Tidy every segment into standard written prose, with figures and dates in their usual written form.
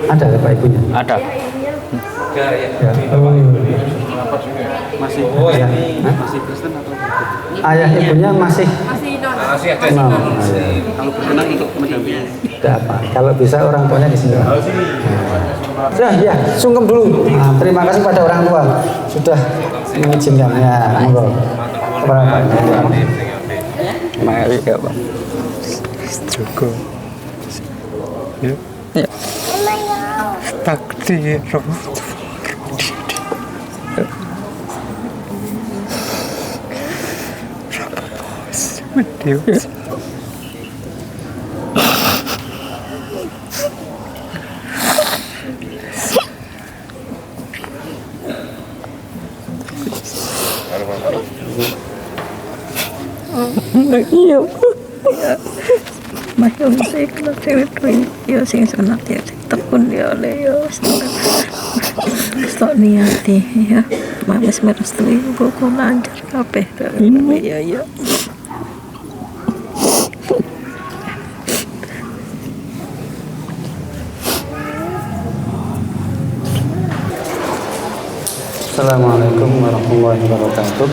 Ada ya Pak ibunya? Ada. Ya. Oh. Masih Ya. masih Kristen atau Ayah ibunya masih Masih ada kenal. kalau berkenan untuk mendampingi? Tidak apa. Kalau bisa orang tuanya di sini. Sudah ya, sungkem dulu. Nah, terima kasih pada orang tua sudah mengizinkan ya. Monggo. Kepada Pak. Mari ya Pak. Joko. Ya. Ya. Takdir. Deus. Iya. Mahal sih kalau cewek yo sing sunat ya tekun dia oleh yo stok niati ya mas merestui buku lancar kabeh ya ya. Assalamualaikum warahmatullahi wabarakatuh.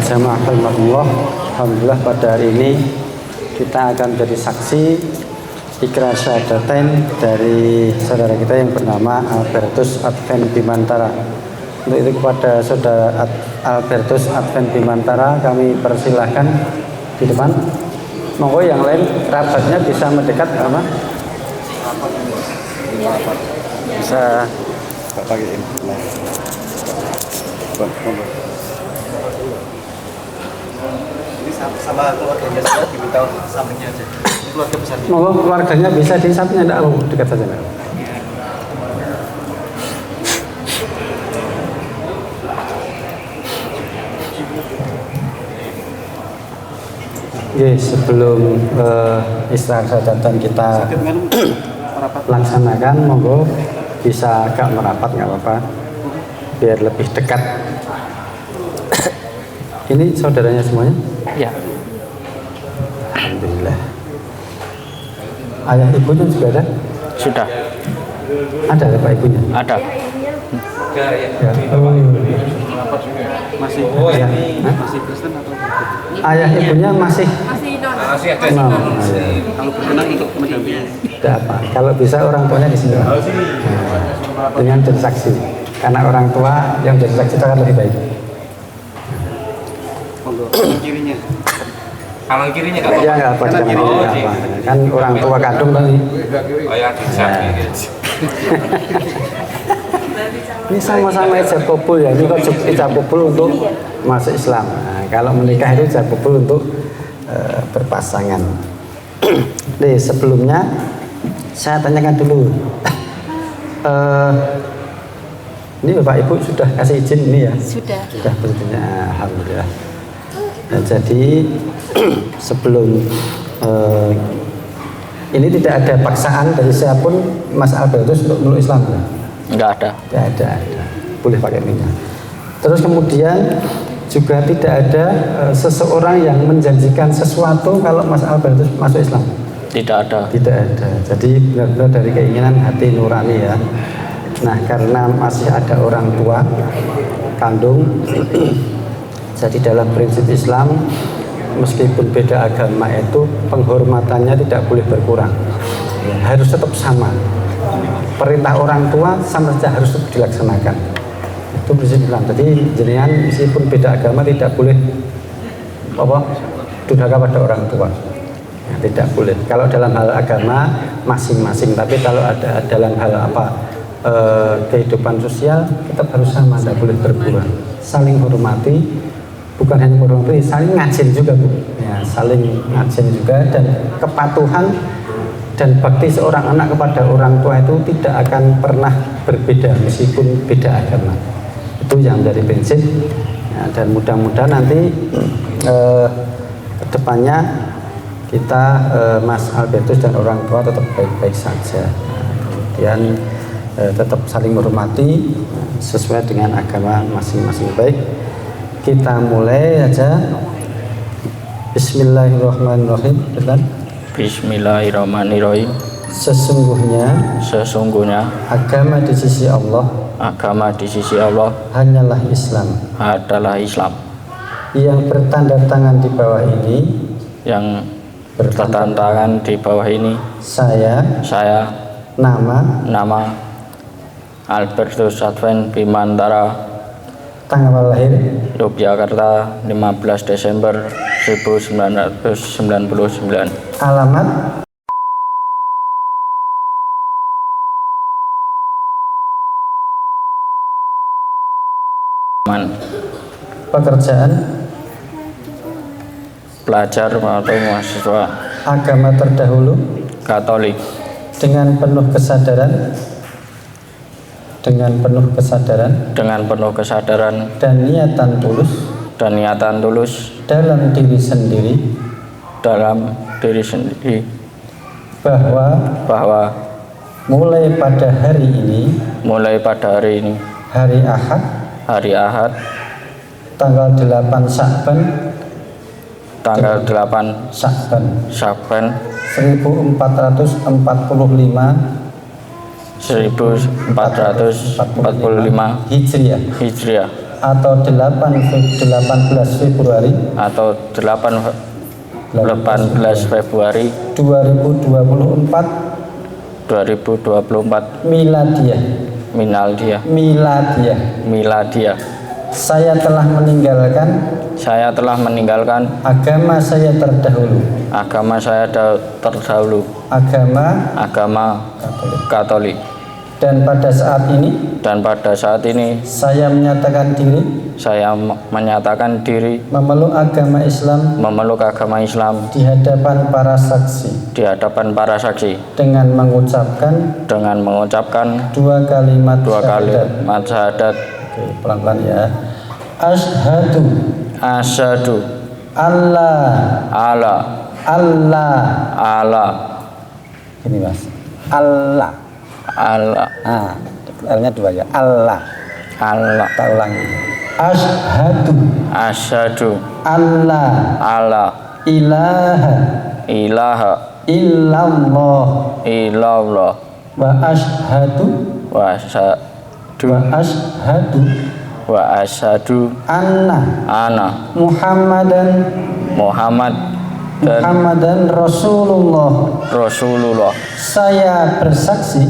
Jamaah rahimakumullah. Alhamdulillah pada hari ini kita akan jadi saksi ikrar syahadatain dari saudara kita yang bernama Albertus Advent Bimantara. Untuk itu kepada saudara Albertus Advent Bimantara kami persilahkan di depan. Monggo yang lain kerabatnya bisa mendekat apa? Bisa Pakai ini. Ini sama keluarganya saya diminta sampingnya aja. Ini keluarga besar. monggo keluarganya bisa di sampingnya, enggak apa dekat saja enggak. Sebelum israr syahadatan kita laksanakan, monggo bisa agak merapat nggak apa-apa, biar lebih dekat. Ini saudaranya semuanya? Ya. Alhamdulillah. Ayah ibunya juga ada? Sudah. Ada ya Pak ibunya? Ada. Ya. Oh. Masih Ya. masih Kristen atau Ayah ibunya masih Masih ada kenal. kalau berkenan untuk mendampingi? Tidak apa. Kalau bisa orang tuanya di sini. Nah, dengan jadi saksi. Karena orang tua yang jadi saksi itu akan lebih baik. Monggo kanan kirinya. kanan kirinya kan? Ya nggak apa, Kanan jangan kiri. apa. Kan orang tua kandung tadi. Oh ya, bisa. Ini sama-sama ijab kabul ya. Ini kok ijab kabul untuk masuk Islam. Nah, kalau menikah itu ijab kabul untuk berpasangan. Nih sebelumnya saya tanyakan dulu. Ini Bapak Ibu sudah kasih izin ini ya? Sudah. Sudah tentunya, alhamdulillah. Nah, jadi sebelum ini tidak ada paksaan dari siapapun Mas Albertus untuk meluk Islam. Enggak ada. Tidak ada. Boleh pakai minyak. Terus kemudian juga tidak ada seseorang yang menjanjikan sesuatu kalau Mas Albertus masuk Islam. Tidak ada. Tidak ada. Jadi benar-benar dari keinginan hati nurani ya. Nah karena masih ada orang tua kandung, jadi dalam prinsip Islam meskipun beda agama itu penghormatannya tidak boleh berkurang, ya, harus tetap sama. Perintah orang tua sama saja harus tetap dilaksanakan. Itu prinsip Islam. Jadi jenengan meskipun beda agama tidak boleh apa durhaka pada orang tua. Ya, tidak boleh. Kalau dalam hal agama masing-masing, tapi kalau ada dalam hal apa kehidupan sosial tetap harus sama, tidak boleh berkurang. Saling hormati, bukan hanya menghormati, saling ngajin juga Bu. Ya, saling ngajin juga, dan kepatuhan dan bakti seorang anak kepada orang tua itu tidak akan pernah berbeda meskipun beda agama. Itu yang dari prinsip ya, dan mudah-mudahan nanti kedepannya kita Mas Albertus dan orang tua tetap baik-baik saja. Kemudian tetap saling menghormati sesuai dengan agama masing-masing. Baik, kita mulai aja. Bismillahirrahmanirrahim. Bismillahirrahmanirrahim. Sesungguhnya agama di sisi Allah agama di sisi Allah hanyalah Islam. adalah Islam. Yang bertanda tangan di bawah ini, Yang bertantangan di bawah ini, saya nama Albertus Advent Bimantara, tanggal lahir Yogyakarta 15 Desember 1999. alamat pekerjaan Pelajar atau mahasiswa agama terdahulu Katolik dengan penuh kesadaran dengan penuh kesadaran dan niatan tulus dalam diri sendiri dalam diri sendiri bahwa mulai pada hari ini hari Ahad tanggal 8 Sya'ban 1445 Hijriah atau 18 Februari 2024 Miladiah. Saya telah meninggalkan agama saya terdahulu agama Katolik, dan pada saat ini saya menyatakan diri memeluk agama Islam di hadapan para saksi dengan mengucapkan dua kalimat syahadat. Oke, pelan-pelan ya. Asyhadu Allah ini Mas, Allah. L-nya dua ya. Allah. Tak ulangi. Asyhadu Allah ilaha illallah wa asyhadu anna Muhammadan Rasulullah. Saya bersaksi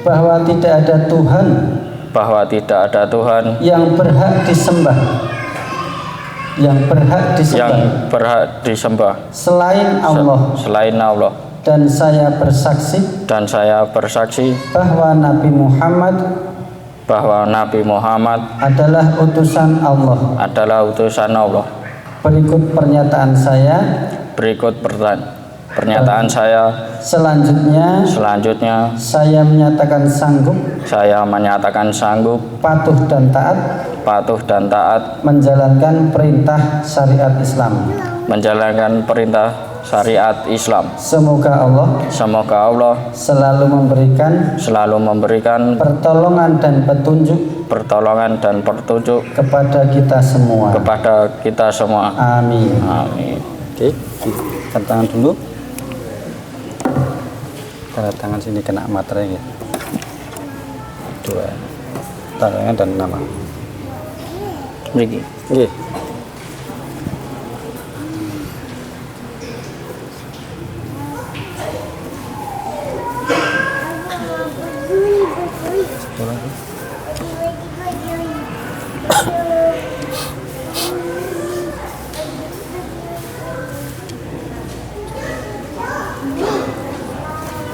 bahwa tidak ada Tuhan yang berhak disembah selain Allah. Dan saya bersaksi bahwa Nabi Muhammad adalah utusan Allah. Berikut pernyataan saya. Selanjutnya saya menyatakan sanggup patuh dan taat menjalankan perintah syariat Islam. Semoga Allah selalu memberikan pertolongan dan petunjuk kepada kita semua. Amin. Oke, tanda tangan dulu. Tanda tangan sini kena materai ya. Dua. Tanda tangan dan nama. Begini. Nggih.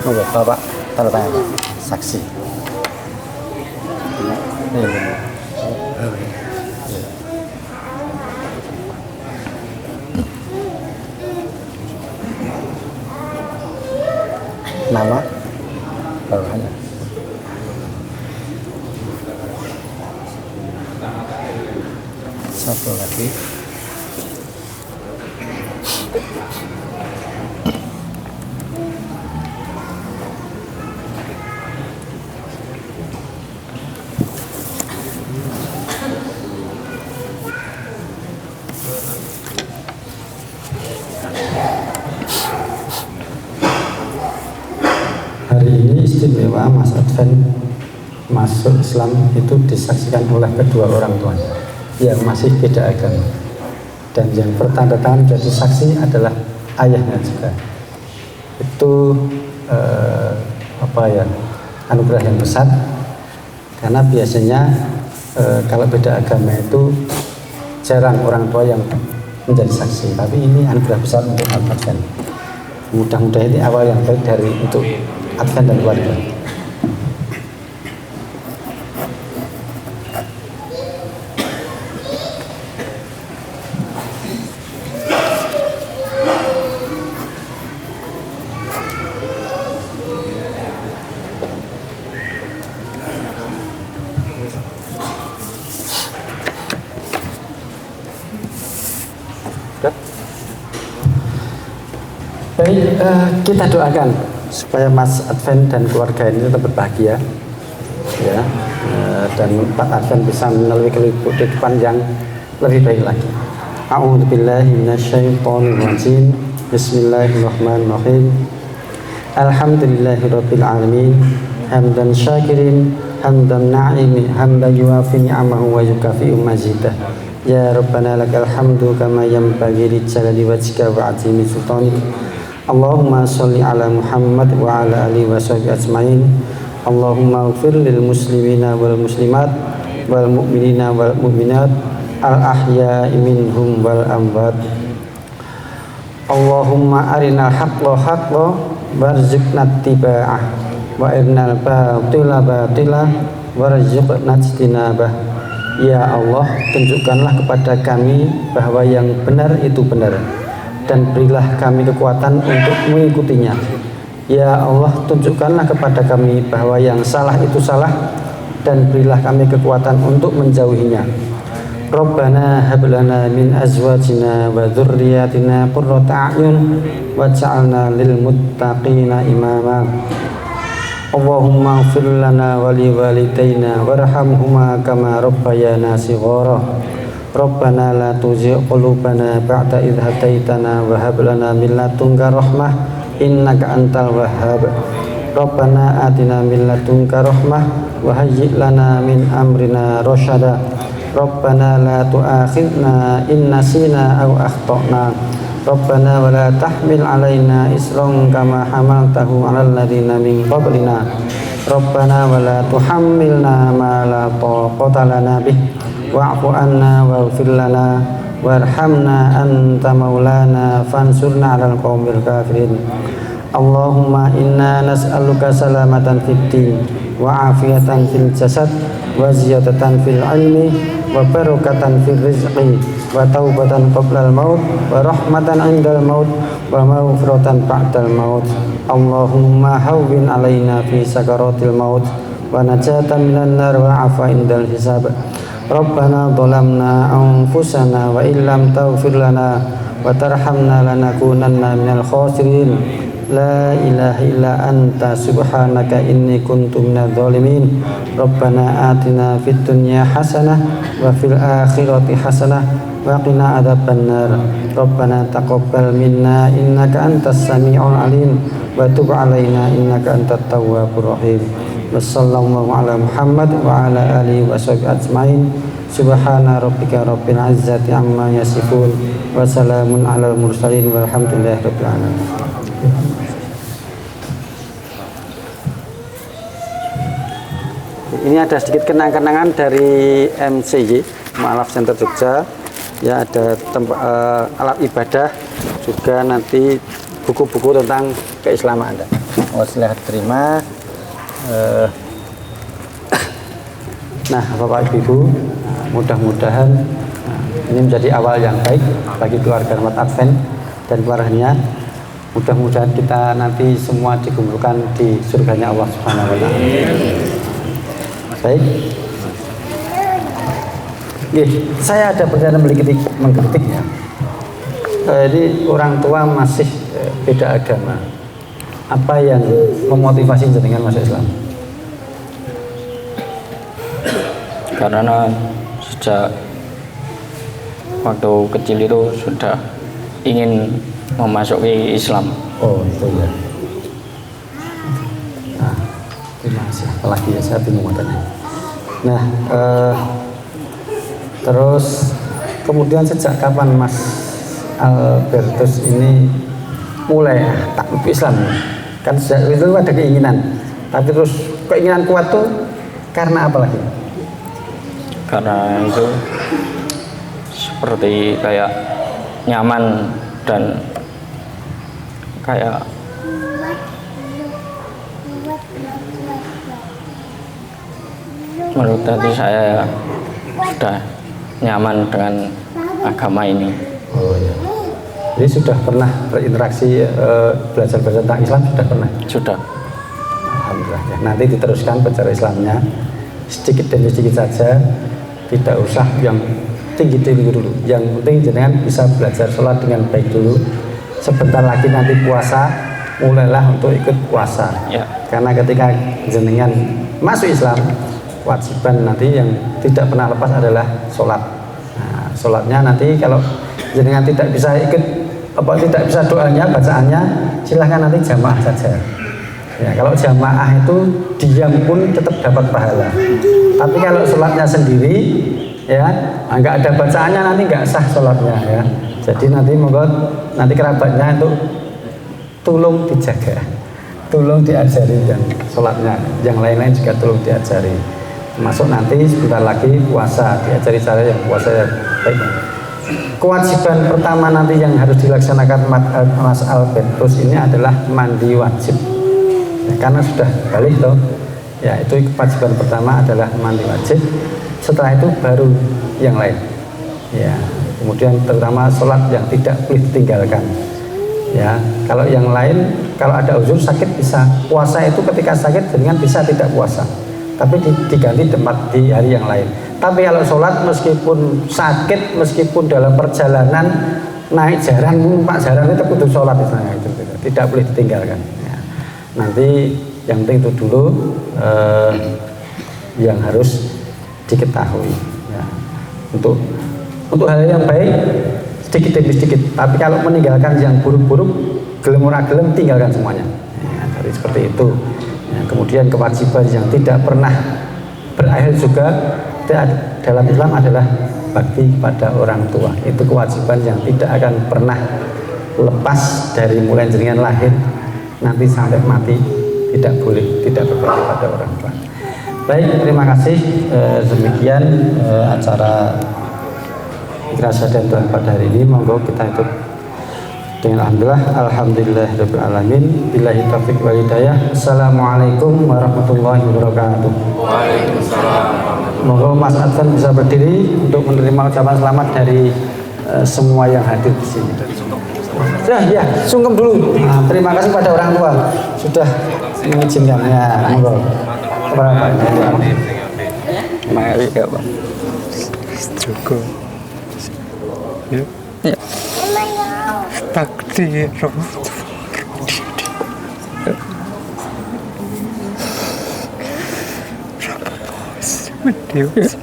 Oke, Bapak tanda tangan saksi. Nama bawahannya. Satu lagi. hari ini istimewa Mas Adven masuk Islam itu disaksikan oleh kedua orang tuanya yang masih beda agama, dan yang bertanda tangan jadi saksi adalah ayahnya juga. Itu anugerah yang besar, karena biasanya kalau beda agama itu jarang orang tua yang menjadi saksi, tapi ini anugerah besar untuk Adven. Mudah-mudahan ini awal yang baik untuk Adven dan keluarga. Baik, kita doakan supaya Mas Adven dan keluarga ini tetap berbahagia, ya, dan Pak Adven bisa melalui kehidupan yang lebih baik lagi. A'udzubillahi minasyaitonirrajim. Bismillahirrahmanirrahim. Alhamdulillahirabbil alamin. Hamdan syakirin, hamdan na'imi, hamdan yuafi ni'amahu wa yukafi'u mazidah. Ya Rabbana lakal hamdu kama yanbaghi li jalali wajhika wa 'azimi sultanik. Allahumma sholli ala Muhammad wa ala alihi wa sahbihi ajmain. Allahumma ighfir lil muslimina wal muslimat wal mu'minina wal mu'minat al ahya'i minhum wal amwat. Allahumma arinal haqqo haqqo warzuqna ittiba'ah wa arinal batila batila warzuqna ijtinabah. Ya Allah, tunjukkanlah kepada kami bahwa yang benar itu benar, dan berilah kami kekuatan untuk mengikutinya. Ya Allah, tunjukkanlah kepada kami bahwa yang salah itu salah, dan berilah kami kekuatan untuk menjauhinya. Rabbana hab lana min azwajina wa dzurriyyatina qurrata a'yun waj'alna lil muttaqina imama. Allahumma ighfir lana wa li walidayna warhamhuma kama rabbayana shighara. Rabbana la tuzigh qulubana ba'da idh hadaitana wa hab lana min ladunka rahmah innaka antal wahhab. Rabbana atina min ladunka rahmah wa hayyi' lana min amrina rasyada. Rabbana la tu'akhidna in nasina aw akhtana. Rabbana wa la tahmil alaina isran kama hamaltahu 'alal ladzina min qablina. Rabbana wa la tuhammilna ma la taqata lana bih wa'fu anna waghfir lana warhamna anta maulana fansurna 'alal qaumil kafirin. Allahumma inna nas'aluka salamatan fid din wa afiyatan fil jasad wa ziyadatan fil ilmi wa barakatan fil rizqi wa taubatan qablal maut wa rahmatan 'indal maut wa maghfiratan ba'dal maut. Allahumma hawwin 'alaina fi sakaratil maut wa najatan minan nar wa 'afa 'indal hisab. Rabbana dhalamna anfusana wa illam taghfir lana wa tarhamna lanakunanna minal khasirin. La ilaha illa anta subhanaka inni kuntu minadh dhalimin. Rabbana atina fid dunya hasanah wa fil akhirati hasanah wa qina adzabannar. Rabbana taqabbal minna innaka antas samiul alim wa tub alaina innaka antat tawwabur rahim. Wassallallahu ala Muhammad wa ala alihi wa sahbihi ajmain. Subhana rabbika rabbil izzati amma yasifun wa salamun alal mursalin walhamdulillahi rabbil alamin. Ini ada sedikit kenang-kenangan dari MCY Mu'alaf Center Jogja. Ya, ada alat ibadah, juga nanti buku-buku tentang keislaman Anda. Silahkan terima. Nah, Bapak Ibu, mudah-mudahan ini menjadi awal yang baik bagi keluarga Ahmad Adven dan keluarganya. Mudah-mudahan kita nanti semua dikumpulkan di surganya Allah Subhanahu wa taala. Baik. Saya ada pertanyaan mengkritik ya. Jadi orang tua masih beda agama. Apa yang memotivasi jenengan masuk Islam? Karena sejak waktu kecil itu sudah ingin memasuki Islam. Oh, itu ya. apalagi ya, saya bingung makanya. Nah, terus kemudian sejak kapan Mas Albertus ini mulai takluk Islam? Kan sejak itu ada keinginan, tapi terus keinginan kuat tuh karena apa lagi? Karena itu seperti kayak nyaman dan kayak menurut hati saya sudah nyaman dengan agama ini. Oh ya. Jadi sudah pernah berinteraksi belajar tentang Islam sudah pernah? Sudah. Alhamdulillah ya. Nanti diteruskan belajar Islamnya sedikit demi sedikit saja, tidak usah yang tinggi-tinggi dulu. Yang penting jenengan bisa belajar sholat dengan baik dulu. Sebentar lagi nanti puasa, mulailah untuk ikut puasa. Ya. Karena ketika jenengan masuk Islam, kewajiban nanti yang tidak pernah lepas adalah sholat. Nah, sholatnya nanti kalau jenengan tidak bisa ikut, tidak bisa doanya, bacaannya, silahkan nanti jamaah saja. Ya, kalau jamaah itu diam pun tetap dapat pahala. Tapi kalau sholatnya sendiri, ya nggak ada bacaannya nanti nggak sah sholatnya ya. Jadi nanti nanti kerabatnya itu tolong dijaga, tolong diajari dan sholatnya, yang lain-lain juga tolong diajari. Termasuk nanti sebentar lagi puasa, diajari cara yang puasa yang baik. Kewajiban pertama nanti yang harus dilaksanakan Mas Albertus ini adalah mandi wajib. Ya, karena sudah balik toh, ya itu kewajiban pertama adalah mandi wajib. Setelah itu baru yang lain. Ya, kemudian terutama sholat yang tidak boleh ditinggalkan. Ya, kalau yang lain, kalau ada uzur sakit bisa puasa itu ketika sakit dengan bisa tidak puasa, tapi diganti tempat di hari yang lain. Tapi kalau sholat meskipun sakit, meskipun dalam perjalanan naik jalan, numpak jalan itu kudu sholat itu tidak boleh ditinggalkan. Ya. Nanti yang penting itu dulu yang harus diketahui. Ya. Untuk hal yang baik sedikit demi sedikit. Tapi kalau meninggalkan yang buruk-buruk, gelem ora gelem tinggalkan semuanya. Ya, jadi seperti itu. Ya, kemudian kewajiban yang tidak pernah berakhir juga dalam Islam adalah bakti kepada orang tua. Itu kewajiban yang tidak akan pernah lepas dari mulai jenengan lahir nanti sampai mati, tidak boleh tidak berbakti pada orang tua. Baik, terima kasih. Demikian acara Ikhlas Sadar Tuhan pada hari ini. Monggo kita itu dengan alhamdulillahirabbil alamin. Billahi taufiq wal hidayah. Assalamualaikum warahmatullahi wabarakatuh. Waalaikumsalam. Monggo Mas Advan bisa berdiri untuk menerima ucapan selamat dari semua yang hadir di sini. Ya, sungkem dulu. Nah, terima kasih pada orang tua sudah mengizinkannya. Monggo. Kepada Mari ya Pak. Joko. Ya. Ya. Takdir. Deus.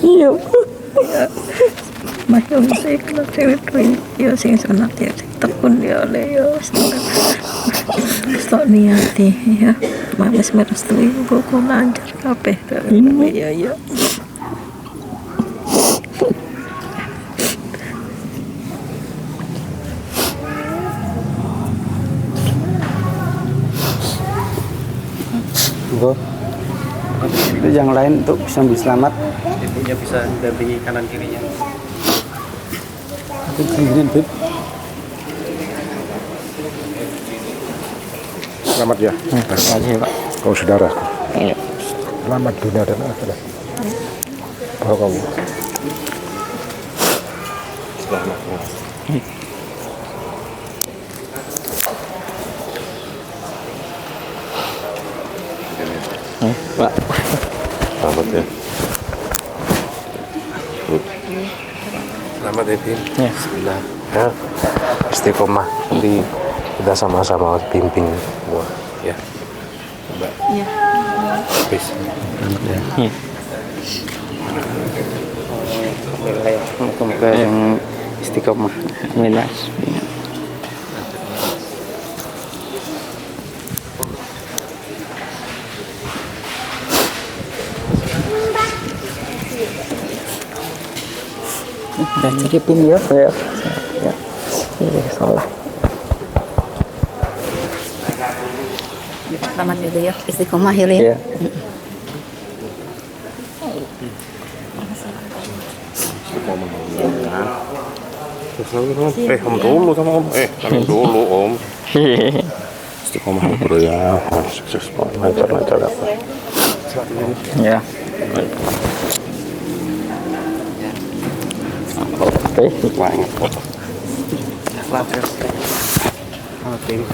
Iya. Mayong sa ikhlas yo sing sunat ya tekun ya oleh yo stok niati ya mabes merestui buku lancar kabeh ya ya. Itu yang lain untuk bisa selamat. Ibunya bisa dampingi kanan kirinya. Itu gini, Bib. Selamat ya. Terima kasih Pak. Kau saudara. Iya. Selamat dunia dan akhirat. Kalau kamu. Selamat. Pak. Selamat ya. Selamat ya, Bim. Ya. Bismillah. Ya. Istiqomah. Nanti kita sama-sama bimbing semua. Ya. Mbak. Ya. Habis. Moga-moga yang istiqomah. Amin Mas. Dan cekipin ya. Ya. Iya, salah. Selamat dulu ya, istiqomah ya. Iya. Om dulu sama om. Om dulu om. Istiqomah bro ya. Sukses lancar-lancar apa. Ya. Oke. Banyak foto.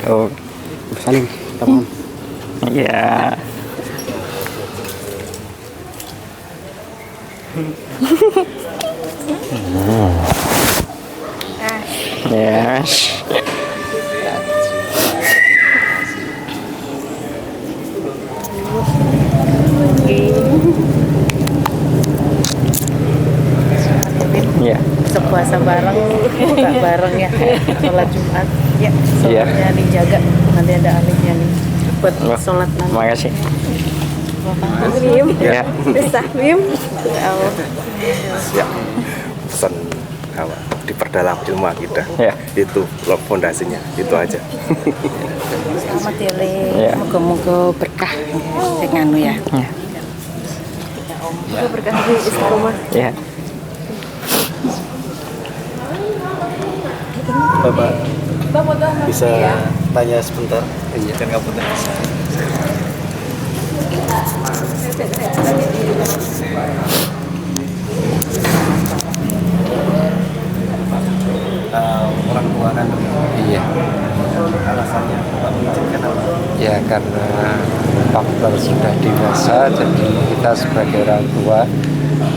Oh, Salim, teman. ya. Yes. Ya. Besok puasa bareng, buka bareng ya, sholat Jumat. Ya, sholatnya dijaga. Nanti ada alimnya nih buat sholat nanti. Makasih. Bim, Ya. bisa Bim. Siap. Pesan apa? Diperdalam ilmu akidah. Ya. Itu fondasinya. Itu aja. Selamat ya Le. Ya. Moga-moga berkah dengan ya. Ya. Moga berkah di istiqomah. Ya. Bapak bisa tanya sebentar? Iya. Jangan kabur. Orang tua kan? Iya. Alasannya Bapak mengizinkan apa? Ya karena faktor sudah dewasa, jadi kita sebagai orang tua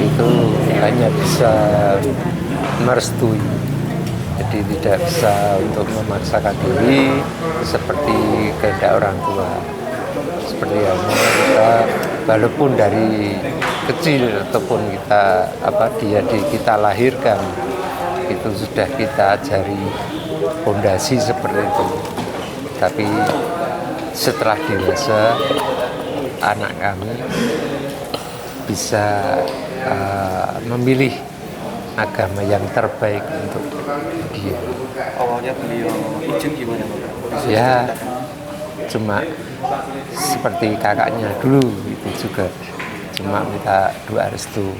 itu hanya bisa merestui. Jadi tidak bisa untuk memaksakan diri seperti kehendak orang tua. Seperti halnya kita walaupun dari kecil ataupun kita lahirkan itu sudah kita ajari fondasi seperti itu. Tapi setelah dewasa anak kami bisa memilih agama yang terbaik untuk dia. Awalnya beliau izin gimana Bapak? Ya cuma seperti kakaknya dulu itu juga cuma minta doa restu.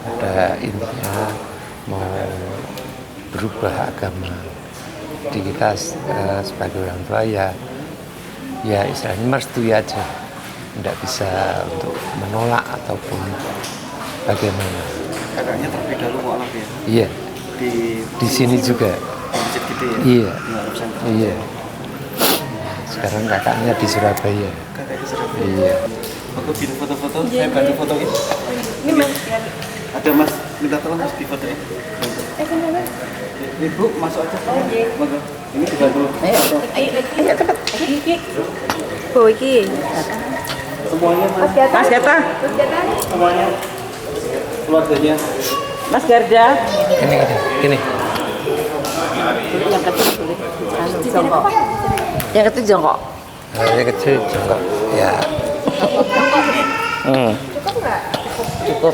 Ada intinya mau berubah agama. Jadi kita sebagai orang tua ya istilahnya merestui aja, tidak bisa untuk menolak ataupun bagaimana. Kakaknya terlebih dahulu mualaf ya? Iya. Di sini juga. Di Masjid Gede ya? Iya. Di Mualaf Center. Iya. Sekarang kakaknya di Surabaya. Kakak di Surabaya. Iya. Aku bikin foto-foto, saya bantu fotoin. Ini Mas. Ada Mas, minta tolong Mas difotoin. Ibu masuk aja. Monggo. Ini dibantu. Ayo cepat. Bawa iki. Semuanya Mas. Mas Gata. Semuanya. Keluarganya. Mas Garda. Ini. Yang kecil jongkok. Yang kecil jongkok. Yang kecil jongkok. Ya. Cukup.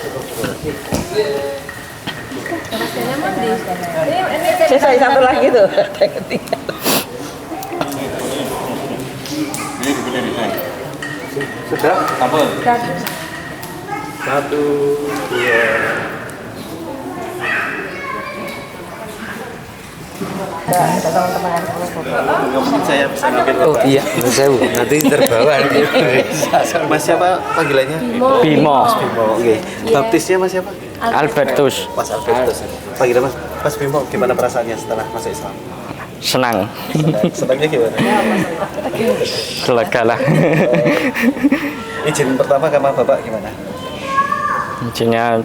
Saya satu lagi tuh. Sudah? Apa? 1, 2. Nggak mungkin saya bisa ngambil Oh Bapak. iya, saya nanti terbawa. Mas siapa panggilannya? Bimo. Bimo. Oke. Baptisnya Mas siapa? Albertus. Mas Albertus. Panggilan Mas Bimo, gimana perasaannya setelah masuk Islam? Senang. Senangnya gimana? Lega lah. Izin pertama sama Bapak gimana? Izinnya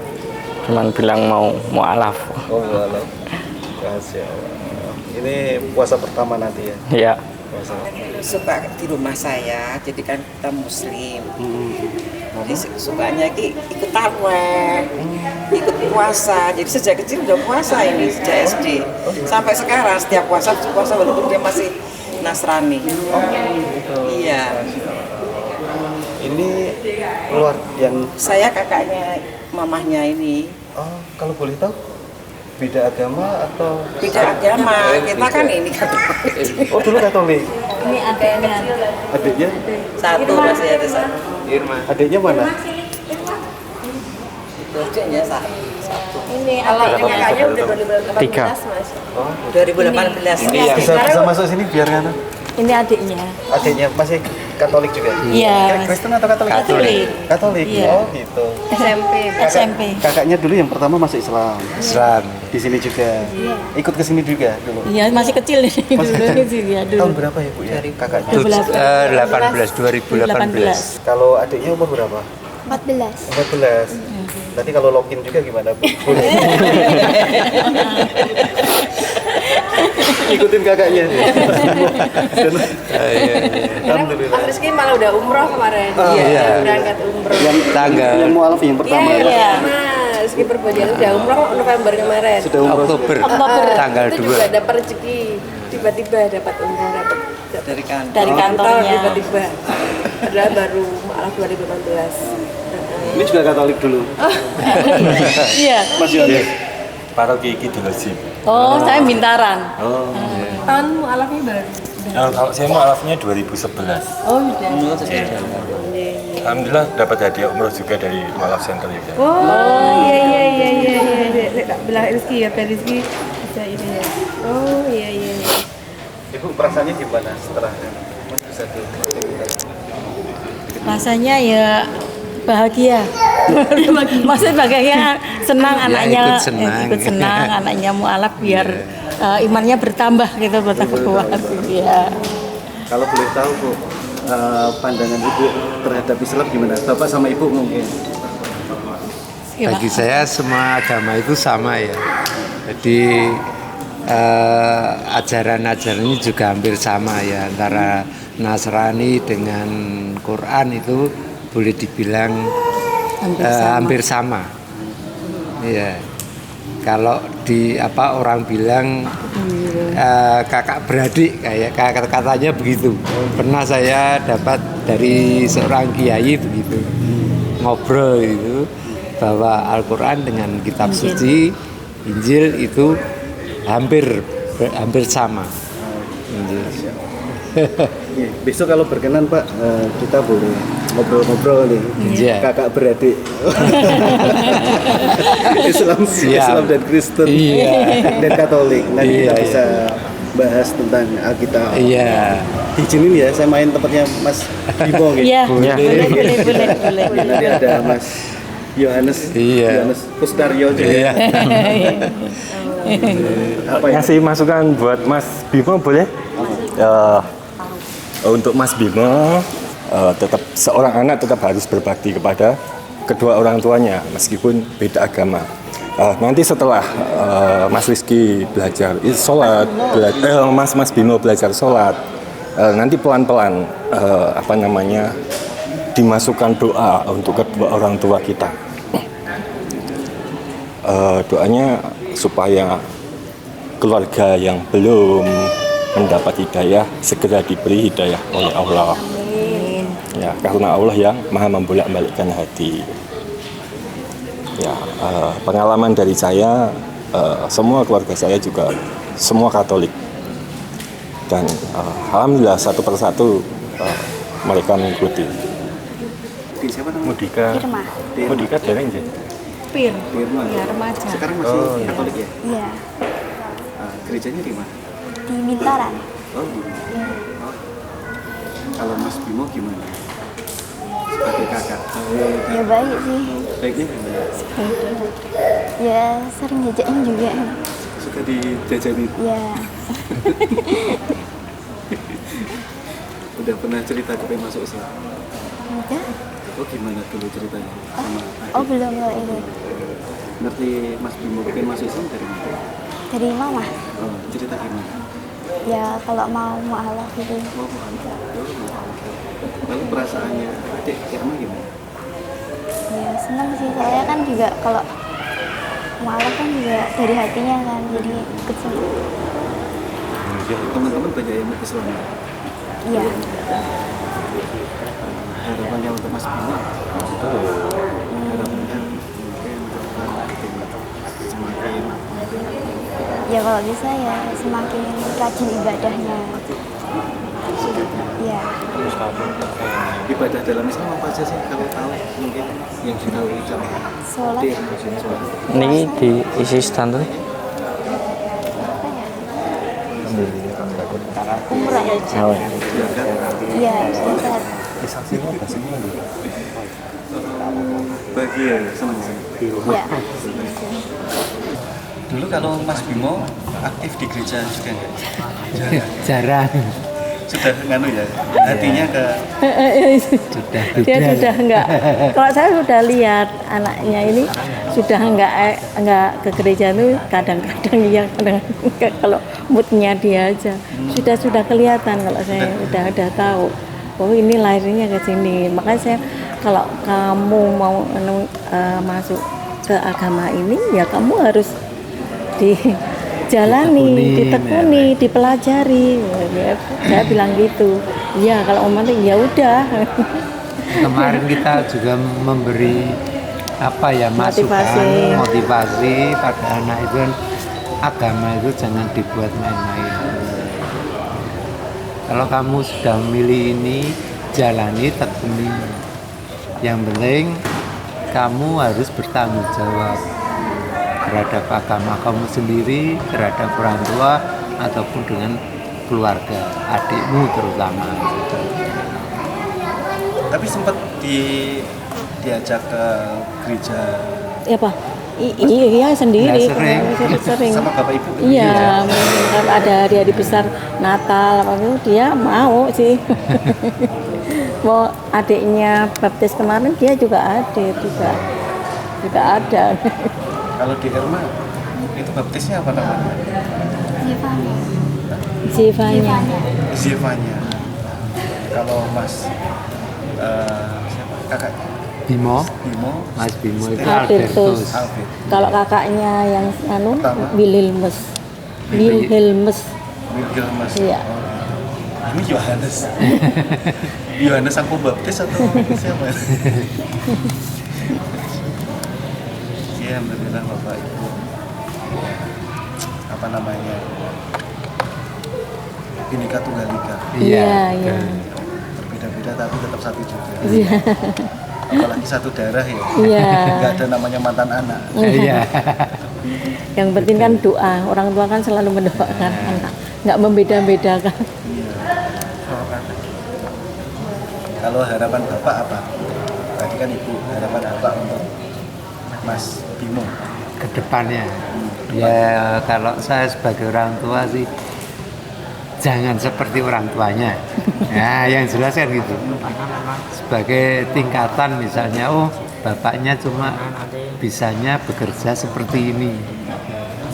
cuman bilang mau mualaf. Oh, walau. Masya Allah. Ini puasa pertama nanti ya? Ya. puasa? Suka di rumah saya, jadi kan kita muslim. Jadi sukanya ikut tarawih, ikut puasa. Jadi sejak kecil udah puasa ini, sejak SD. Sampai sekarang setiap puasa walaupun dia masih Nasrani. Iya. Ini keluar yang Saya kakaknya mamahnya ini. oh, kalau boleh tahu beda agama atau Beda agama, kita kan ini Katolik. oh dulu Katolik. Ini adanya. Adiknya Satu masih ada satu. adiknya mana? Adiknya satu. Ini adanya kakaknya udah 2018 Tiga. Mas. 2018. Bisa masuk sini biar kan? Ini adiknya. Adiknya masih Katolik juga? Iya. Kristen atau Katolik? Katolik. Katolik. Iya. Oh gitu. SMP. Kakaknya dulu yang pertama masuk Islam. Islam. Di sini juga. Ikut ke sini juga dulu. Iya, masih kecil nih. Dulu sih ya Tahun dulu. berapa ya Bu ya? Kakaknya. 2018. Kalau adiknya umur berapa? 14. 14. Nanti kalau login juga gimana Bu? Boleh. Ikutin kakaknya. Alhamdulillah. Rizky malah udah umroh kemarin. iya. Berangkat umroh. Yang mualaf yang pertama ya. Iya. Rizky Perbojan udah umroh November kemarin. Sudah umroh. Oktober. Tanggal 2. Itu juga dapat rezeki. Tiba-tiba dapat umroh Dari kantor. dari kantornya. Tiba-tiba. Padahal baru malah 2018. Ini juga Katolik dulu. Iya. Mas Yohanes. Paroki Kidul Haji. Oh, saya Bintaran. Oh. Tahun mualafnya baru. Kalau saya mualafnya 2011. Oh, udah. Alhamdulillah dapat hadiah umroh juga dari mualaf center ya. Oh, iya. Tak bilang Rizky ya, Rizky bisa ini ya. Oh, iya. Ibu perasaannya gimana setelah bisa ke Rasanya ya bahagia. Maksudnya bahagia senang anaknya ikut senang anaknya mualaf biar imannya bertambah gitu buat aku kuat. Ya. Kalau boleh tahu Bu, pandangan Ibu terhadap Islam gimana? Bapak sama Ibu mungkin. Bagi saya semua agama itu sama ya. Jadi ajaran-ajarannya juga hampir sama ya, antara Nasrani dengan Quran itu boleh dibilang hampir sama. Iya. Kalau orang bilang kakak beradik kayak katanya begitu. Pernah saya dapat dari seorang kiai begitu ngobrol itu bahwa Al-Quran dengan kitab suci Injil itu hampir sama. Besok kalau berkenan Pak, kita boleh ngobrol-ngobrol nih. Iya. Kakak beradik. Islam dan Kristen. Iya. Dan Katolik. Nanti kita Iya, bisa bahas tentang Alkitab. Iya. Diizinin ya, saya main tempatnya Mas Bimo gitu. Iya, boleh. Nanti ada Mas Yohanes, Iya. Yohanes Kustario juga. Iya. Apa ya? Ngasih masukan buat Mas Bimo boleh? Untuk Mas Bimo, tetap seorang anak tetap harus berbakti kepada kedua orang tuanya meskipun beda agama. Nanti setelah Mas Rizky belajar sholat, Mas Bimo belajar sholat, nanti pelan-pelan dimasukkan doa untuk kedua orang tua kita. Doanya supaya keluarga yang belum mendapat hidayah segera diberi hidayah oleh Allah. Ya, karena Allah yang Maha membolak-balikkan hati. Ya, pengalaman dari saya, semua keluarga saya juga semua Katolik. Dan alhamdulillah satu persatu mereka mengikuti. Siapa namanya? Mudika. Irma. Mudika dari nggih? Pir. Firman. Ya, remaja. Sekarang masih Katolik ya? Iya, Gerejanya di mana? di Bintaran. Oh, gitu. Kalau Mas Bimo gimana? Sebagai kakak. Ya baik sih. Baiknya gimana? Ya sering jajanin juga. Suka dijajanin. Ya, Udah pernah cerita kepengen masuk Islam? udah. Oh gimana dulu ceritanya sama adik? Oh belum kalau itu. Ngerti Mas Bimo pengen masuk Islam dari mana? Dari mama. Oh, cerita gimana? Ya kalau mau mualaf gitu. Lalu perasaannya adik Irma gimana? Ya senang sih, soalnya kan juga kalau mualaf kan juga dari hatinya kan, jadi ikut senang. Teman-teman banyak yang Islam. Iya. Harapannya untuk Mas Bimo, harapannya mungkin semakin Ya kalau bisa ya semakin rajin ibadahnya. Iya. ibadah dalam Islam apa aja sih kalau tahu mungkin yang sudah ucap Sholat. Ini diisi standar. Umrah ya. Oh, Iya, zakat. bahagia senang sih. Iya. Dulu kalau Mas Bimo aktif di gereja juga nggak? Jarang. Sudah nganu ya, hatinya ke Sudah Dia sudah enggak. Kalau saya sudah lihat anaknya ini sudah enggak ke gereja itu kadang-kadang iya, kadang kalau moodnya dia aja. Sudah kelihatan kalau saya udah tahu. Oh ini lahirnya ke sini. Makanya saya kalau kamu mau masuk ke agama ini ya kamu harus dijalani, ditekuni, dipelajari. Ya, saya bilang gitu. Ya kalau umat ya udah. Kemarin kita juga memberi apa ya masukan, motivasi pada anak itu kan agama itu jangan dibuat main-main. Kalau kamu sudah memilih ini, jalani, tekuni. Yang penting kamu harus bertanggung jawab terhadap agama kamu sendiri, terhadap orang tua, ataupun dengan keluarga, adikmu terutama. tapi sempat diajak ke gereja Ya Pak. Iya sendiri, sering. sama bapak ibu. Iya, kalau ada hari-hari besar Natal apa itu dia mau sih. Mau adiknya baptis kemarin dia juga ada ada. Kalau di Irma itu baptisnya apa namanya? Zivanya. Zevanya. Kalau Mas siapa? Kakaknya? Bimo, Bimo, Mas Bimo itu Albertus. Alvin. Kalau kakaknya yang Pertama. Wilhelmus. Wilhelmus. Iya. Oh. Ini Yohanes. Yohanes aku baptis atau siapa? Iya, alhamdulillah Bapak Ibu. Apa namanya? Bhinneka Tunggal Ika. Iya. Berbeda-beda tapi tetap satu juga. Iya. Apalagi satu darah ya. Iya. Nggak ada namanya mantan anak. Iya. Yang penting kan doa. Orang tua kan selalu mendoakan anak, nggak membeda-bedakan. Iya. Kalau harapan Bapak apa? Tadi kan Ibu, harapan Bapak untuk Mas Bimo Ke depannya. Ya kalau saya sebagai orang tua sih jangan seperti orang tuanya. Nah, yang jelas kan gitu. Sebagai tingkatan misalnya, oh bapaknya cuma bisanya bekerja seperti ini.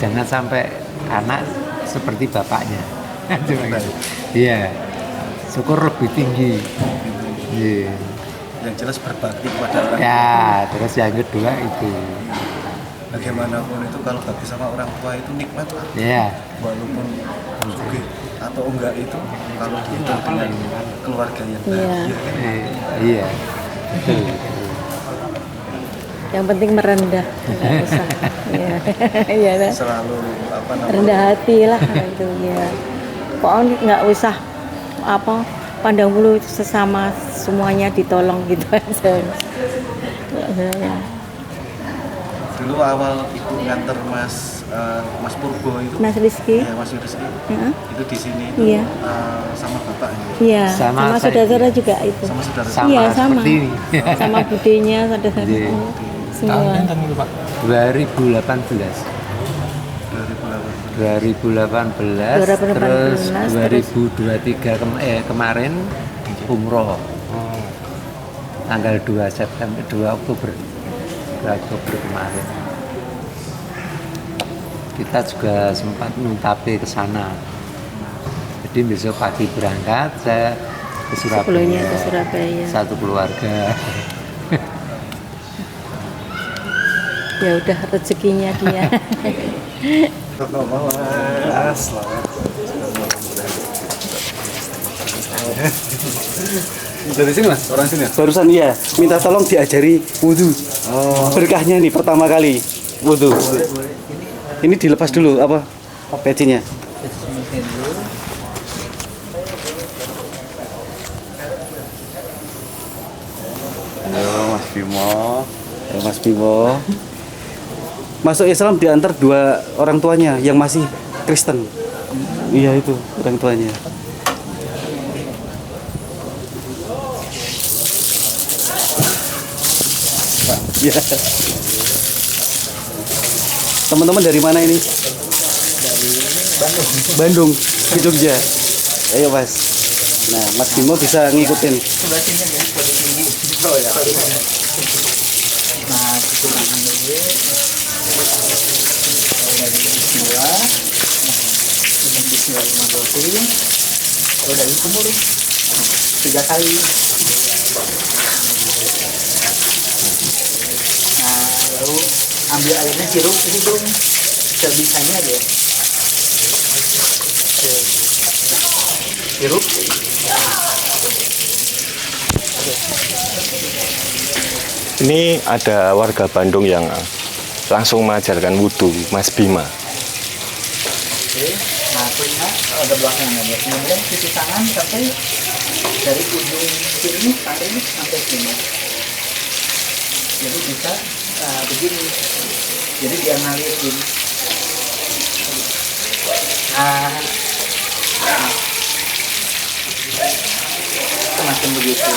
Jangan sampai anak seperti bapaknya. Iya. Syukur lebih tinggi. Iya. yang jelas berbakti kepada orang tua. Ya, terus yang kedua itu. Bagaimanapun itu kalau bakti sama orang tua itu nikmat lah. Iya. Walaupun juga atau enggak itu kalau dihitung dengan keluarga yang bahagia kan. Iya. Betul. Yang penting merendah, nggak usah. Iya, kan? Selalu apa namanya? Rendah hati lah itu ya. Pokoknya nggak usah apa pandang bulu sesama, semuanya ditolong gitu aja. Ya. Dulu awal ibu nganter Mas Purbo itu. Mas Rizky. Ya, Mas Rizky. Itu di sini itu Iya. sama bapaknya. Iya, sama saudara-saudara juga itu. Sama saudara. Iya, sama. Seperti ini. Sama budenya, saudara. Iya. Semua. Tahun itu Pak? 2018. 2018 terus 2023 kemarin umroh tanggal 2 September 2 Oktober kemarin kita juga sempat nuntape ke sana Jadi besok pagi berangkat, saya ke Surabaya. Sebelumnya ke Surabaya. Satu keluarga. Ya udah rezekinya dia. Dari sini mas, orang sini. Barusan iya, minta tolong diajari wudhu. Berkahnya nih pertama kali wudhu. Ini dilepas dulu apa pecinya? Ayo Mas Bimo. Ayo Mas Bimo. Masuk Islam diantar dua orang tuanya yang masih Kristen. Iya itu orang tuanya. Ya. Teman-teman dari mana ini? Dari Bandung. Bandung, di Jogja. Ayo Mas. Nah, Mas Bimo bisa ngikutin. Sebelah sini ya, pada tinggi. Oh ya. Nah, kekurangan dulu. Dari Bismillah. Dengan Bismillahirrahmanirrahim. Kalau dari kumur 3 kali. Nah, lalu ambil airnya sirup ke hidung sebisanya aja. Sirup. Ini ada warga Bandung yang langsung mengajarkan wudhu, Mas Bima. Oke, nah kulitnya ada belakangnya ya. Kemudian cuci tangan sampai dari ujung sini sampai sini. Jadi bisa begini. Jadi dia ngalirin. Semacam begitu.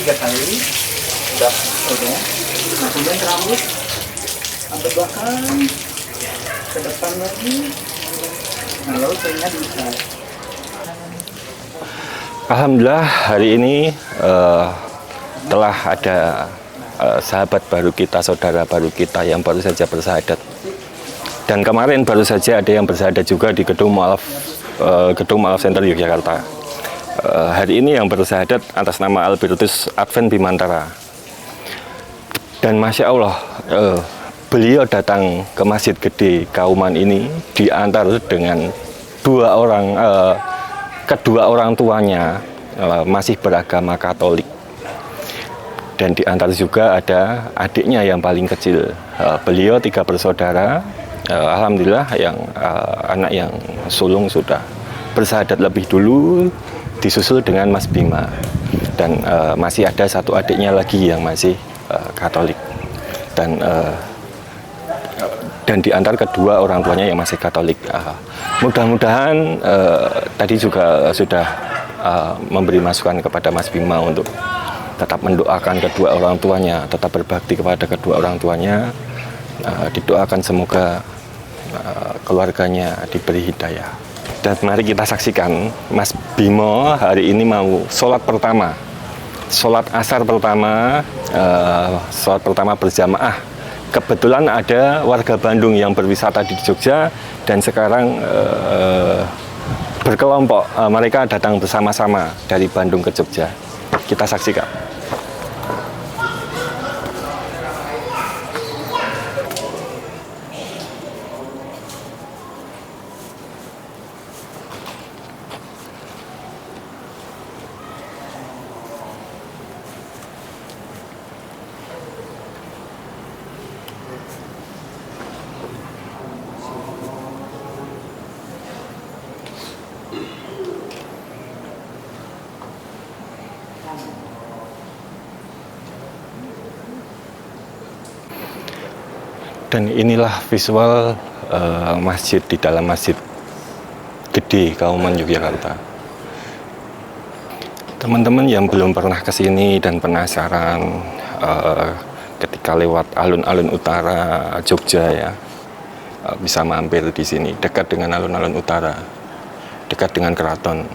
3 kali. Udah. Nah, kemudian rambut sampai belakang, ke depan lagi. Nah, lalu telinga diikat. Alhamdulillah hari ini telah ada sahabat baru kita, saudara baru kita yang baru saja bersahadat. Dan kemarin baru saja ada yang bersahadat juga di Gedung Mu'alaf Center Yogyakarta. Hari ini yang bersahadat atas nama Albertus Advent Bimantara. Dan Masya Allah, beliau datang ke Masjid Gede Kauman ini diantar dengan kedua orang tuanya masih beragama Katolik. Dan diantar juga ada adiknya yang paling kecil. Beliau 3 bersaudara. Alhamdulillah yang anak yang sulung sudah bersahadat lebih dulu, disusul dengan Mas Bima. Dan masih ada satu adiknya lagi yang masih Katolik. Dan diantar kedua orang tuanya yang masih Katolik. Mudah-mudahan tadi juga sudah memberi masukan kepada Mas Bima untuk tetap mendoakan kedua orang tuanya, tetap berbakti kepada kedua orang tuanya. Didoakan semoga keluarganya diberi hidayah. Dan mari kita saksikan Mas Bimo hari ini mau sholat pertama, sholat asar pertama, sholat pertama berjamaah. Kebetulan ada warga Bandung yang berwisata di Jogja dan sekarang berkelompok, mereka datang bersama-sama dari Bandung ke Jogja. Kita saksikan. Dan inilah visual masjid di dalam Masjid Gede Kauman Yogyakarta. Teman-teman yang belum pernah ke sini dan penasaran ketika lewat alun-alun utara Jogja ya, bisa mampir di sini, dekat dengan alun-alun utara, dekat dengan keraton.